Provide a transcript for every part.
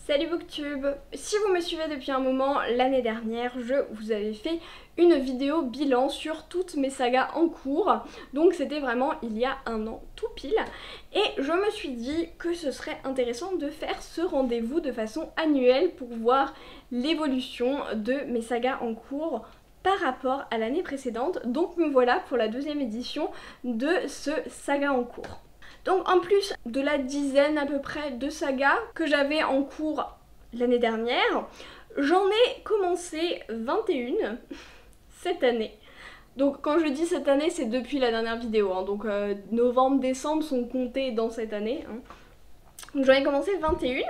Salut Booktube! Si vous me suivez depuis un moment, l'année dernière, je vous avais fait une vidéo bilan sur toutes mes sagas en cours. Donc c'était vraiment il y a un an tout pile. Et je me suis dit que ce serait intéressant de faire ce rendez-vous de façon annuelle pour voir l'évolution de mes sagas en cours par rapport à l'année précédente. Donc me voilà pour la deuxième édition de ce saga en cours. Donc en plus de la dizaine à peu près de sagas que j'avais en cours l'année dernière, j'en ai commencé 21 cette année. Donc quand je dis cette année, c'est depuis la dernière vidéo, hein. Donc novembre, décembre sont comptés dans cette année, hein. Donc j'en ai commencé 21,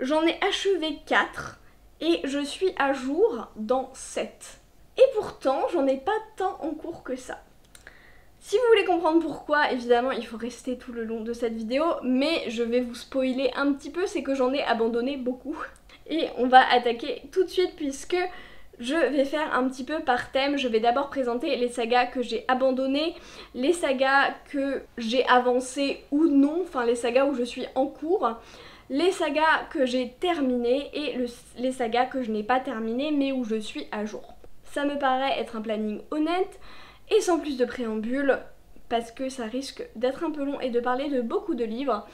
j'en ai achevé 4 et je suis à jour dans 7. Et pourtant, j'en ai pas tant en cours que ça. Si vous voulez comprendre pourquoi, évidemment, il faut rester tout le long de cette vidéo, mais je vais vous spoiler un petit peu, c'est que j'en ai abandonné beaucoup. Et on va attaquer tout de suite puisque je vais faire un petit peu par thème. Je vais d'abord présenter les sagas que j'ai abandonnées, les sagas que j'ai avancées ou non, enfin les sagas où je suis en cours, les sagas que j'ai terminées et les sagas que je n'ai pas terminées mais où je suis à jour. Ça me paraît être un planning honnête. Et sans plus de préambule, parce que ça risque d'être un peu long et de parler de beaucoup de livres,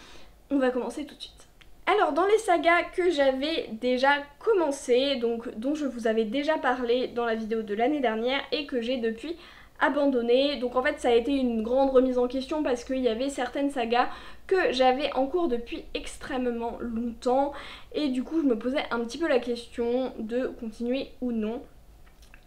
on va commencer tout de suite. Alors dans les sagas que j'avais déjà commencé, donc dont je vous avais déjà parlé dans la vidéo de l'année dernière et que j'ai depuis abandonné, donc en fait ça a été une grande remise en question parce qu'il y avait certaines sagas que j'avais en cours depuis extrêmement longtemps et du coup je me posais un petit peu la question de continuer ou non.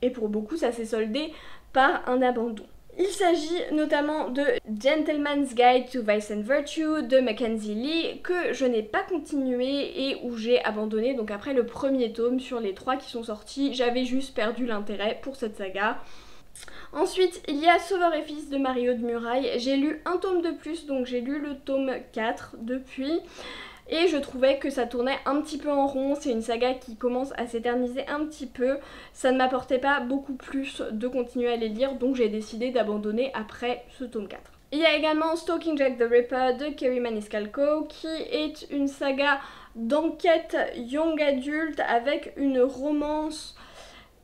Et pour beaucoup ça s'est soldé par un abandon. Il s'agit notamment de Gentleman's Guide to Vice and Virtue de Mackenzie Lee que je n'ai pas continué et où j'ai abandonné donc après le premier tome. Sur les 3 qui sont sortis, j'avais juste perdu l'intérêt pour cette saga. Ensuite, il y a Sauveur et Fils de Mario de Muraille. J'ai lu un tome de plus, donc j'ai lu le tome 4 depuis. Et je trouvais que ça tournait un petit peu en rond, c'est une saga qui commence à s'éterniser un petit peu. Ça ne m'apportait pas beaucoup plus de continuer à les lire, donc j'ai décidé d'abandonner après ce tome 4. Il y a également Stalking Jack the Ripper de Kerry Maniscalco, qui est une saga d'enquête young adulte avec une romance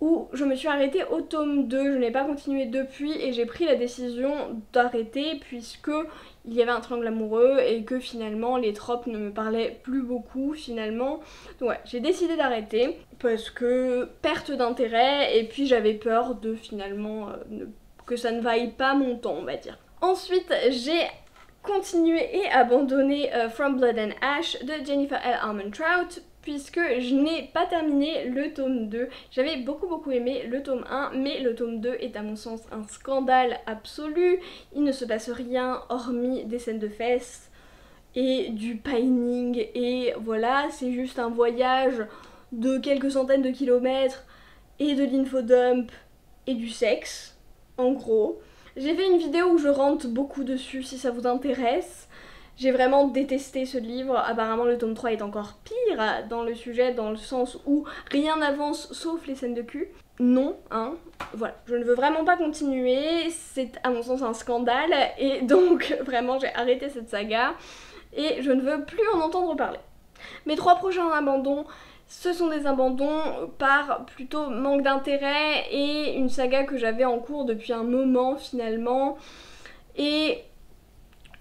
où je me suis arrêtée au tome 2, je n'ai pas continué depuis et j'ai pris la décision d'arrêter puisque il y avait un triangle amoureux et que finalement les tropes ne me parlaient plus beaucoup finalement. Donc ouais, j'ai décidé d'arrêter parce que perte d'intérêt et puis j'avais peur de finalement que ça ne vaille pas mon temps, on va dire. Ensuite, j'ai continué et abandonné From Blood and Ash de Jennifer L. Armentrout puisque je n'ai pas terminé le tome 2. J'avais beaucoup aimé le tome 1, mais le tome 2 est à mon sens un scandale absolu. Il ne se passe rien hormis des scènes de fesses et du pining et voilà, c'est juste un voyage de quelques centaines de kilomètres et de l'infodump et du sexe, en gros. J'ai fait une vidéo où je rentre beaucoup dessus si ça vous intéresse. J'ai vraiment détesté ce livre, apparemment le tome 3 est encore pire dans le sujet, dans le sens où rien n'avance sauf les scènes de cul. Non, hein, voilà, je ne veux vraiment pas continuer, c'est à mon sens un scandale, et donc vraiment j'ai arrêté cette saga, et je ne veux plus en entendre parler. Mes 3 prochains abandons, ce sont des abandons par plutôt manque d'intérêt, et une saga que j'avais en cours depuis un moment finalement, et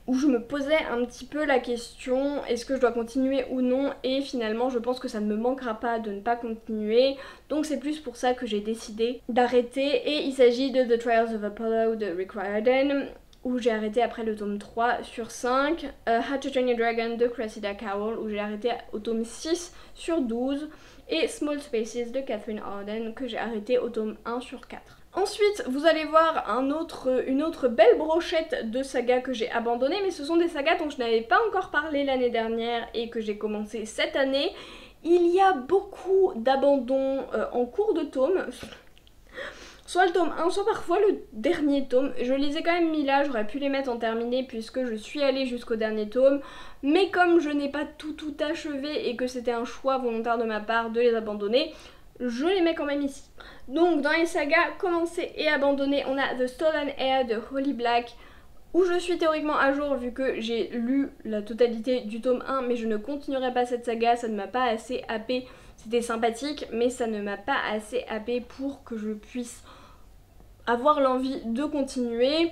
où je me posais un petit peu la question est-ce que je dois continuer ou non, et finalement je pense que ça ne me manquera pas de ne pas continuer, donc c'est plus pour ça que j'ai décidé d'arrêter. Et il s'agit de The Trials of Apollo de Rick Riordan où j'ai arrêté après le tome 3 sur 5, How to Train Your Dragon de Cressida Cowell où j'ai arrêté au tome 6 sur 12 et Small Spaces de Catherine Arden que j'ai arrêté au tome 1 sur 4. Ensuite, vous allez voir une autre belle brochette de sagas que j'ai abandonnées, mais ce sont des sagas dont je n'avais pas encore parlé l'année dernière et que j'ai commencé cette année. Il y a beaucoup d'abandons en cours de tome, soit le tome 1, soit parfois le dernier tome. Je les ai quand même mis là, j'aurais pu les mettre en terminé puisque je suis allée jusqu'au dernier tome, mais comme je n'ai pas tout achevé et que c'était un choix volontaire de ma part de les abandonner, je les mets quand même ici. Donc dans les sagas commencées et abandonnées, on a The Stolen Heir de Holly Black où je suis théoriquement à jour vu que j'ai lu la totalité du tome 1, mais je ne continuerai pas cette saga, ça ne m'a pas assez happé. C'était sympathique, mais ça ne m'a pas assez happé pour que je puisse avoir l'envie de continuer.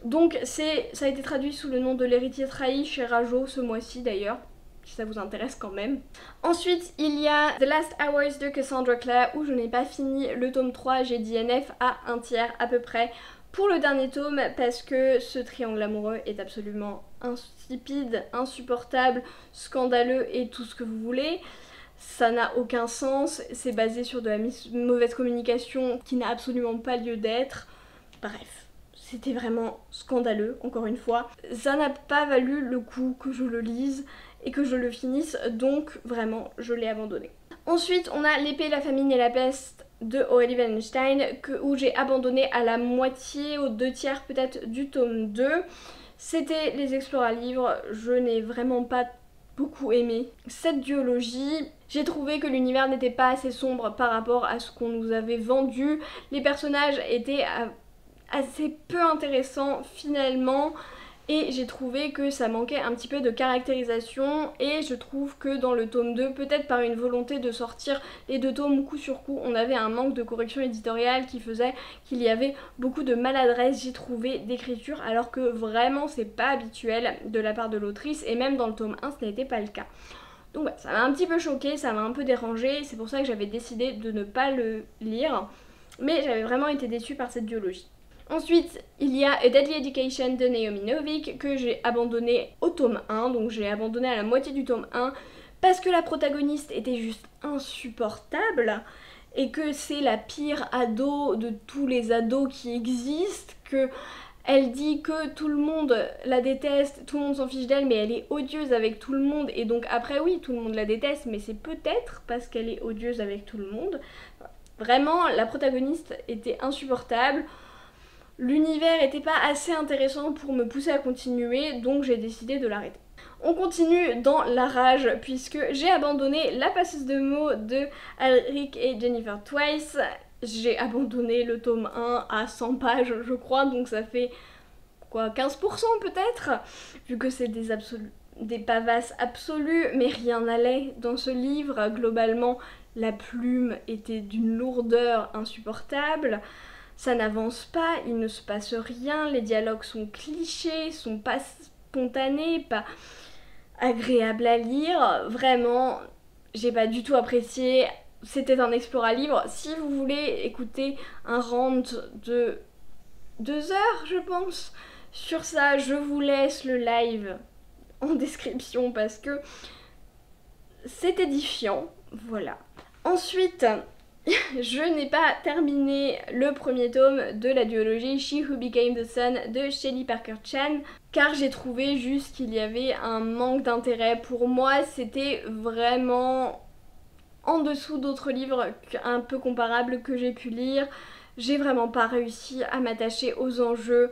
Donc ça a été traduit sous le nom de L'héritier trahi chez Rajo ce mois-ci d'ailleurs, si ça vous intéresse quand même. Ensuite, il y a The Last Hours de Cassandra Clare où je n'ai pas fini le tome 3, j'ai DNF à un tiers à peu près pour le dernier tome parce que ce triangle amoureux est absolument insipide, insupportable, scandaleux et tout ce que vous voulez. Ça n'a aucun sens, c'est basé sur de la mauvaise communication qui n'a absolument pas lieu d'être. Bref, c'était vraiment scandaleux, encore une fois. Ça n'a pas valu le coup que je le lise et que je le finisse, donc vraiment, je l'ai abandonné. Ensuite, on a L'épée, la famine et la peste de Aurélie Wallenstein, où j'ai abandonné à la moitié, aux 2/3 peut-être du tome 2. C'était les Explora-livres, je n'ai vraiment pas beaucoup aimé cette duologie. J'ai trouvé que l'univers n'était pas assez sombre par rapport à ce qu'on nous avait vendu. Les personnages étaient assez peu intéressants finalement. Et j'ai trouvé que ça manquait un petit peu de caractérisation et je trouve que dans le tome 2, peut-être par une volonté de sortir les 2 tomes coup sur coup, on avait un manque de correction éditoriale qui faisait qu'il y avait beaucoup de maladresse, j'ai trouvé, d'écriture, alors que vraiment c'est pas habituel de la part de l'autrice et même dans le tome 1 ce n'était pas le cas. Donc ouais, ça m'a un petit peu choquée, ça m'a un peu dérangée, c'est pour ça que j'avais décidé de ne pas le lire, mais j'avais vraiment été déçue par cette duologie. Ensuite, il y a A Deadly Education de Naomi Novik que j'ai abandonné au tome 1, donc j'ai abandonné à la moitié du tome 1 parce que la protagoniste était juste insupportable et que c'est la pire ado de tous les ados qui existent, que elle dit que tout le monde la déteste, tout le monde s'en fiche d'elle, mais elle est odieuse avec tout le monde et donc après oui, tout le monde la déteste, mais c'est peut-être parce qu'elle est odieuse avec tout le monde. Vraiment, la protagoniste était insupportable. L'univers n'était pas assez intéressant pour me pousser à continuer, donc j'ai décidé de l'arrêter. On continue dans la rage puisque j'ai abandonné La passeuse de mots de Alric et Jennifer Twice. J'ai abandonné le tome 1 à 100 pages je crois, donc ça fait quoi, 15% peut-être, vu que c'est des pavasses absolues, mais rien n'allait dans ce livre. Globalement, la plume était d'une lourdeur insupportable. Ça n'avance pas, il ne se passe rien, les dialogues sont clichés, sont pas spontanés, pas agréables à lire. Vraiment, j'ai pas du tout apprécié. C'était un Explora-livre. Si vous voulez écouter un rant de 2 heures, je pense, sur ça, je vous laisse le live en description parce que c'est édifiant. Voilà. Ensuite, je n'ai pas terminé le premier tome de la duologie She Who Became the Sun de Shelley Parker Chan car j'ai trouvé juste qu'il y avait un manque d'intérêt. Pour moi, c'était vraiment en dessous d'autres livres un peu comparables que j'ai pu lire. J'ai vraiment pas réussi à m'attacher aux enjeux,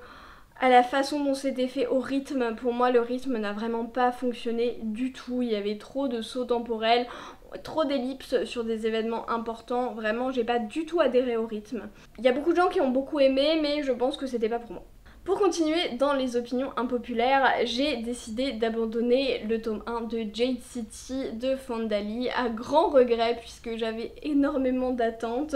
à la façon dont c'était fait, au rythme. Pour moi, le rythme n'a vraiment pas fonctionné du tout. Il y avait trop de sauts temporels, trop d'ellipses sur des événements importants. Vraiment, j'ai pas du tout adhéré au rythme. Il y a beaucoup de gens qui ont beaucoup aimé, mais je pense que c'était pas pour moi. Pour continuer dans les opinions impopulaires, j'ai décidé d'abandonner le tome 1 de Jade City de Fandali, à grand regret puisque j'avais énormément d'attentes,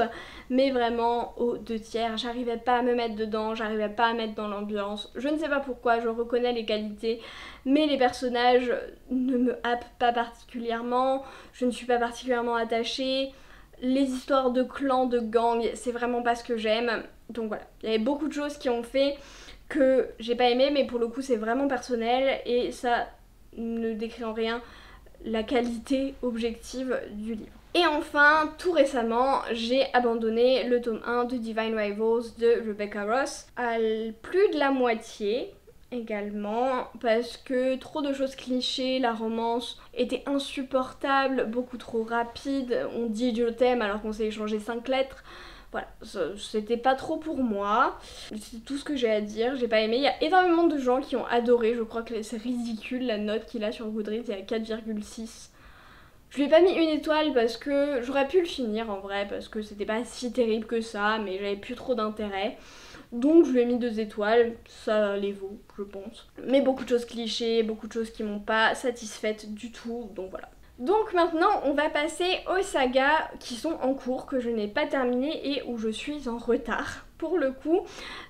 mais vraiment aux 2/3, j'arrivais pas à me mettre dedans, j'arrivais pas à mettre dans l'ambiance. Je ne sais pas pourquoi, je reconnais les qualités, mais les personnages ne me happent pas particulièrement, je ne suis pas particulièrement attachée. Les histoires de clans, de gangs, c'est vraiment pas ce que j'aime. Donc voilà, il y avait beaucoup de choses qui ont fait que j'ai pas aimé, mais pour le coup c'est vraiment personnel et ça ne décrit en rien la qualité objective du livre. Et enfin, tout récemment, j'ai abandonné le tome 1 de Divine Rivals de Rebecca Ross à plus de la moitié également parce que trop de choses clichés, la romance était insupportable, beaucoup trop rapide, on dit je t'aime alors qu'on s'est échangé 5 lettres. Voilà, c'était pas trop pour moi, c'est tout ce que j'ai à dire, j'ai pas aimé. Il y a énormément de gens qui ont adoré, je crois que c'est ridicule la note qu'il a sur Goodreads, il y a 4,6. Je lui ai pas mis 1 étoile parce que j'aurais pu le finir en vrai, parce que c'était pas si terrible que ça, mais j'avais plus trop d'intérêt. Donc je lui ai mis 2 étoiles, ça les vaut je pense. Mais beaucoup de choses clichés, beaucoup de choses qui m'ont pas satisfaite du tout, donc voilà. Donc maintenant on va passer aux sagas qui sont en cours, que je n'ai pas terminé et où je suis en retard pour le coup.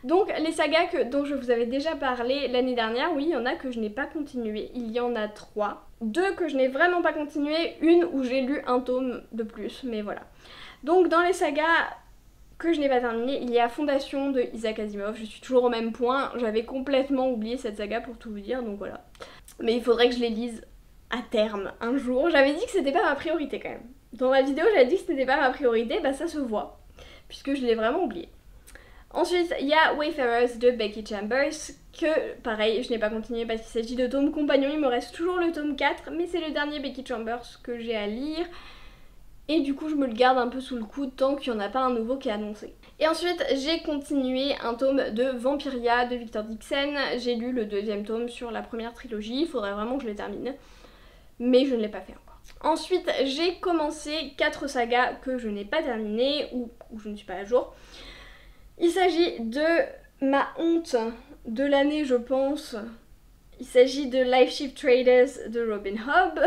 Donc les sagas dont je vous avais déjà parlé l'année dernière, oui il y en a que je n'ai pas continué, il y en a 3. 2 que je n'ai vraiment pas continué, une où j'ai lu un tome de plus, mais voilà. Donc dans les sagas que je n'ai pas terminé, il y a Fondation de Isaac Asimov, je suis toujours au même point, j'avais complètement oublié cette saga pour tout vous dire, donc voilà. Mais il faudrait que je les lise à terme, un jour. J'avais dit que c'était pas ma priorité quand même. Dans ma vidéo j'avais dit que c'était pas ma priorité, bah ça se voit, puisque je l'ai vraiment oublié. Ensuite, il y a Wayfarers de Becky Chambers, que pareil, je n'ai pas continué parce qu'il s'agit de tomes compagnons, il me reste toujours le tome 4, mais c'est le dernier Becky Chambers que j'ai à lire. Et du coup, je me le garde un peu sous le coude tant qu'il n'y en a pas un nouveau qui est annoncé. Et ensuite, j'ai continué un tome de Vampiria de Victor Dixon. J'ai lu le 2e tome sur la première trilogie, il faudrait vraiment que je le termine. Mais je ne l'ai pas fait encore. Ensuite, j'ai commencé 4 sagas que je n'ai pas terminées, ou je ne suis pas à jour. Il s'agit de ma honte de l'année, je pense. Il s'agit de Life Ship Traders de Robin Hobb.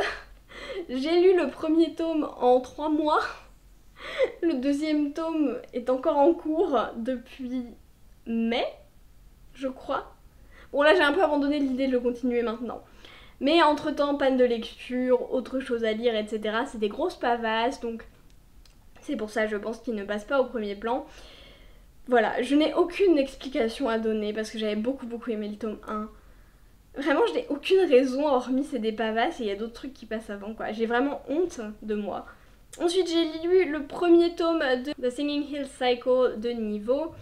J'ai lu le 1er tome en 3 mois. Le 2e tome est encore en cours depuis mai, je crois. Bon là j'ai un peu abandonné l'idée de le continuer maintenant. Mais entre temps, panne de lecture, autre chose à lire, etc. C'est des grosses pavasses, donc c'est pour ça je pense qu'il ne passe pas au premier plan. Voilà, je n'ai aucune explication à donner parce que j'avais beaucoup aimé le tome 1. Vraiment, je n'ai aucune raison hormis c'est des pavasses et il y a d'autres trucs qui passent avant quoi. J'ai vraiment honte de moi. Ensuite, j'ai lu le 1er tome de The Singing Hill Cycle de Niveau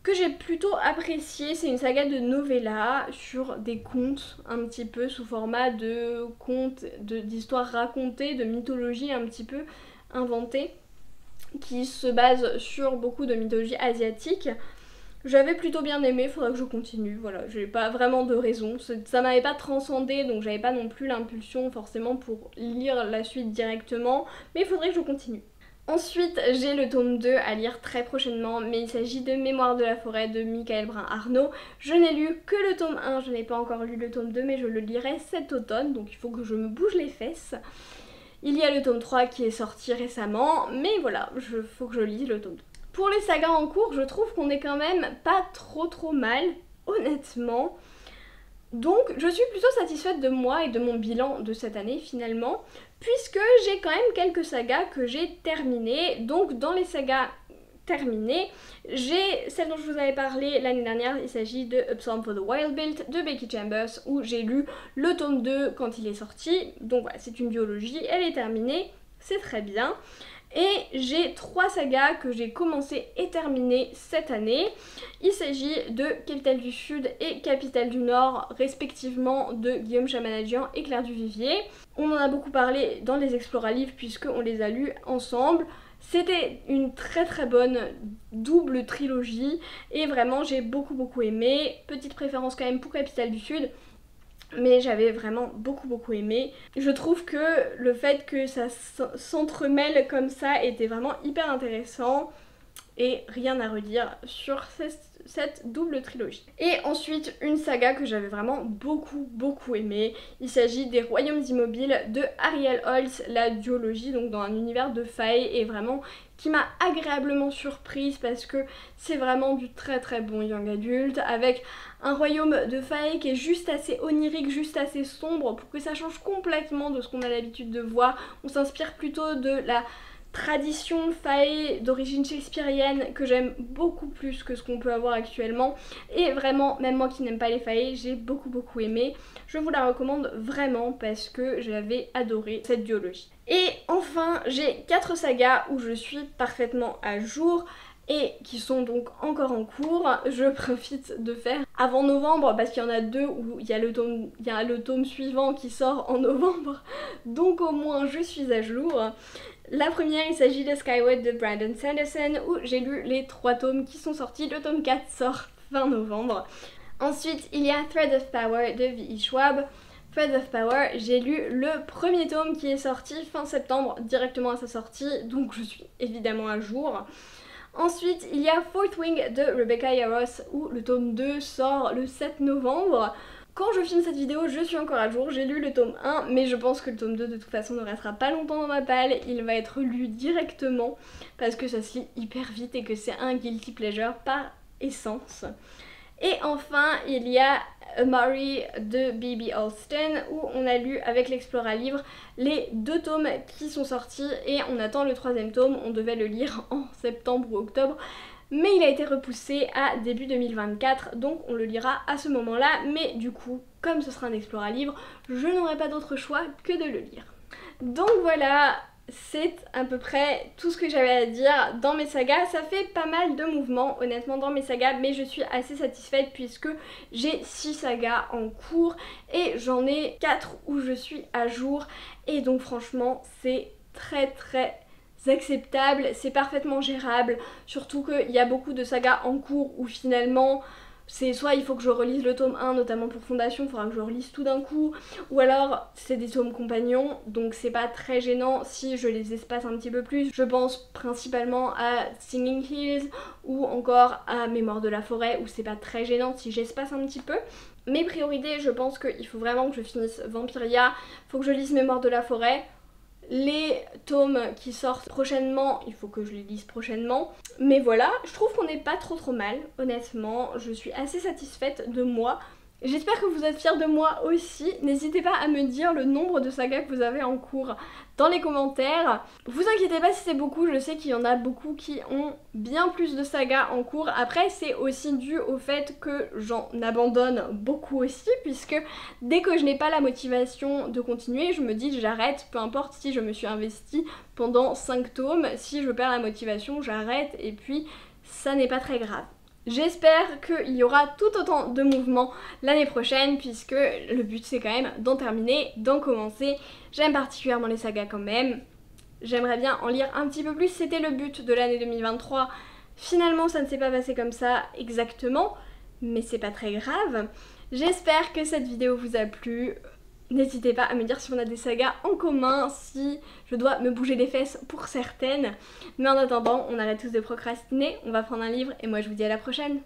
que j'ai plutôt apprécié. C'est une saga de novella sur des contes un petit peu sous format de contes, d'histoires racontées, de mythologie un petit peu inventée, qui se base sur beaucoup de mythologie asiatique. J'avais plutôt bien aimé, faudra que je continue, voilà, j'ai pas vraiment de raison, ça m'avait pas transcendé donc j'avais pas non plus l'impulsion forcément pour lire la suite directement, mais il faudrait que je continue. Ensuite, j'ai le tome 2 à lire très prochainement, mais il s'agit de Mémoire de la forêt de Michael Brun-Arnaud. Je n'ai lu que le tome 1, je n'ai pas encore lu le tome 2, mais je le lirai cet automne, donc il faut que je me bouge les fesses. Il y a le tome 3 qui est sorti récemment, mais voilà, faut que je lise le tome 2. Pour les sagas en cours, je trouve qu'on est quand même pas trop mal, honnêtement. Donc je suis plutôt satisfaite de moi et de mon bilan de cette année finalement, puisque j'ai quand même quelques sagas que j'ai terminées. Donc dans les sagas terminées, j'ai celle dont je vous avais parlé l'année dernière, il s'agit de A Psalm for the Wild-Built de Becky Chambers, où j'ai lu le tome 2 quand il est sorti. Donc voilà, c'est une duologie, elle est terminée, c'est très bien. Et j'ai 3 sagas que j'ai commencé et terminé cette année. Il s'agit de Capitale du Sud et Capitale du Nord, respectivement de Guillaume Chamanadjian et Claire Duvivier. On en a beaucoup parlé dans les Explora-Livres puisqu'on les a lus ensemble. C'était une très bonne double trilogie et vraiment j'ai beaucoup aimé. Petite préférence quand même pour Capitale du Sud. Mais j'avais vraiment beaucoup aimé. Je trouve que le fait que ça s'entremêle comme ça était vraiment hyper intéressant. Et rien à redire sur cette double trilogie. Et ensuite, une saga que j'avais vraiment beaucoup aimé. Il s'agit des Royaumes Immobiles de Ariel Holz, la duologie, donc dans un univers de failles, et vraiment qui m'a agréablement surprise parce que c'est vraiment du très bon young adulte avec un royaume de failles qui est juste assez onirique, juste assez sombre pour que ça change complètement de ce qu'on a l'habitude de voir. On s'inspire plutôt de la tradition fae d'origine shakespearienne que j'aime beaucoup plus que ce qu'on peut avoir actuellement, et vraiment même moi qui n'aime pas les fae, j'ai beaucoup aimé. Je vous la recommande vraiment parce que j'avais adoré cette duologie. Et enfin j'ai 4 sagas où je suis parfaitement à jour et qui sont donc encore en cours. Je profite de faire avant novembre parce qu'il y en a 2 où il y a le tome suivant qui sort en novembre, donc au moins je suis à jour. La première, il s'agit de Skyward de Brandon Sanderson où j'ai lu les 3 tomes qui sont sortis. Le tome 4 sort fin novembre. Ensuite, il y a Thread of Power de V.E. Schwab. Thread of Power, j'ai lu le 1er tome qui est sorti fin septembre, directement à sa sortie, donc je suis évidemment à jour. Ensuite, il y a Fourth Wing de Rebecca Yarros où le tome 2 sort le 7 novembre. Quand je filme cette vidéo, je suis encore à jour, j'ai lu le tome 1, mais je pense que le tome 2 de toute façon ne restera pas longtemps dans ma palle, il va être lu directement parce que ça se lit hyper vite et que c'est un guilty pleasure par essence. Et enfin, il y a Mary de B.B. Alston où on a lu avec l'Explora Livre les 2 tomes qui sont sortis et on attend le 3e tome, on devait le lire en septembre ou octobre. Mais il a été repoussé à début 2024, donc on le lira à ce moment-là. Mais du coup, comme ce sera un Explora Livre, je n'aurai pas d'autre choix que de le lire. Donc voilà, c'est à peu près tout ce que j'avais à dire dans mes sagas. Ça fait pas mal de mouvements honnêtement dans mes sagas, mais je suis assez satisfaite puisque j'ai 6 sagas en cours et j'en ai 4 où je suis à jour. Et donc franchement, c'est très acceptable, c'est parfaitement gérable, surtout qu'il y a beaucoup de sagas en cours où finalement c'est soit il faut que je relise le tome 1, notamment pour Fondation, il faudra que je relise tout d'un coup, ou alors c'est des tomes compagnons, donc c'est pas très gênant si je les espace un petit peu plus. Je pense principalement à Singing Hills ou encore à Mémoire de la forêt où c'est pas très gênant si j'espace un petit peu. Mes priorités, je pense qu'il faut vraiment que je finisse Vampiria, faut que je lise Mémoire de la forêt. Les tomes qui sortent prochainement, il faut que je les lise prochainement. Mais voilà, je trouve qu'on n'est pas trop mal, honnêtement. Je suis assez satisfaite de moi. J'espère que vous êtes fiers de moi aussi. N'hésitez pas à me dire le nombre de sagas que vous avez en cours dans les commentaires. Vous inquiétez pas si c'est beaucoup, je sais qu'il y en a beaucoup qui ont bien plus de sagas en cours. Après c'est aussi dû au fait que j'en abandonne beaucoup aussi, puisque dès que je n'ai pas la motivation de continuer, je me dis j'arrête, peu importe si je me suis investie pendant 5 tomes, si je perds la motivation j'arrête et puis ça n'est pas très grave. J'espère qu'il y aura tout autant de mouvements l'année prochaine puisque le but c'est quand même d'en terminer, d'en commencer. J'aime particulièrement les sagas quand même. J'aimerais bien en lire un petit peu plus, c'était le but de l'année 2023. Finalement ça ne s'est pas passé comme ça exactement, mais c'est pas très grave. J'espère que cette vidéo vous a plu. N'hésitez pas à me dire si on a des sagas en commun, si je dois me bouger les fesses pour certaines. Mais en attendant, on arrête tous de procrastiner, on va prendre un livre et moi je vous dis à la prochaine.